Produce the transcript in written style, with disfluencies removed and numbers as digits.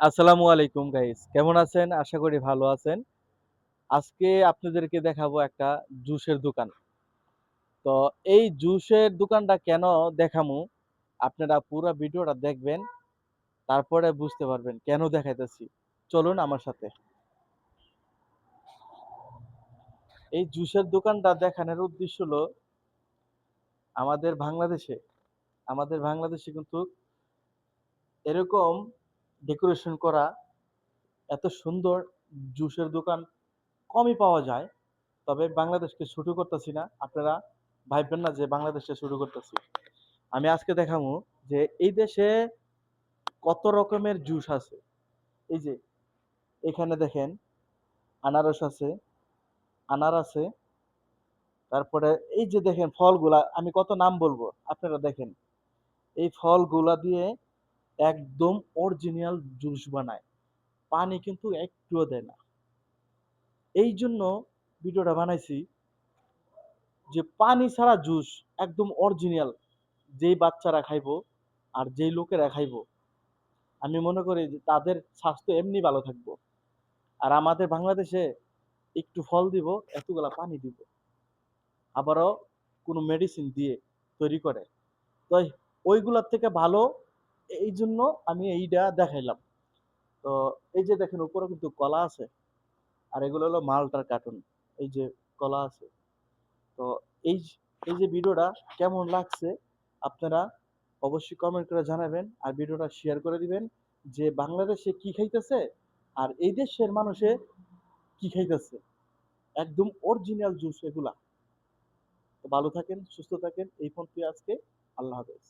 আসসালামু আলাইকুম গাইস। কেমন আছেন? আশা করি ভালো আছেন। আজকে আপনাদেরকে দেখাবো একটা জুসের দোকান। তো এই জুসের দোকানটা কেন দেখামু? আপনারা পুরা ভিডিওটা দেখবেন, তারপরে বুঝতে পারবেন কেন দেখাইতেছি। চলুন আমার সাথে। এই জুসের দোকানটা দেখানোর উদ্দেশ্য হলো আমাদের বাংলাদেশে কিন্তু এরকম ডেকোরেশন করা এত সুন্দর জুসের দোকান কমই পাওয়া যায়। তবে বাংলাদেশকে ছোট করতেছি না। আপনারা ভাইবেন না যে বাংলাদেশে শুরু করতেছি। আমি আজকে দেখাবো যে এই দেশে কত রকমের জুস আছে। এই যে এখানে দেখেন আনারস আছে, আনার আছে, তারপরে এই যে দেখেন ফলগুলা আমি কত নাম বলবো আপনারা দেখেন। এই ফলগুলা দিয়ে একদম অরিজিনাল জুস বানায়। পানি কিন্তু একটুও দেয় না। এই জন্য ভিডিওটা বানাইছি যে পানি ছাড়া জুস একদম অরিজিনাল যেই বাচ্চারা খাইবো আর যেই লোকেরা খাইবো আমি মনে করি যে তাদের স্বাস্থ্য এমনি ভালো থাকবো। আর আমাদের বাংলাদেশে একটু ফল দিব, এতগুলা পানি দিব, আবারও কোনো মেডিসিন দিয়ে তৈরি করে। তো ওইগুলার থেকে ভালো, এই জন্য আমি এইটা দেখাইলাম। তো এই যে দেখেন উপরে কিন্তু কলা আছে, আর এগুলো হলো মালটার কার্টুন। এই যে কলা আছে। তো এই এই যে ভিডিওটা কেমন লাগছে আপনারা অবশ্যই কমেন্ট করে জানাবেন, আর ভিডিওটা শেয়ার করে দিবেন যে বাংলাদেশে কি খাইতেছে আর এই দেশের মানুষে কি খাইতেছে। একদম অরিজিনাল জুস এগুলা। তো ভালো থাকেন, সুস্থ থাকেন। এই পর্যন্তই আজকে। আল্লাহ হাফেজ।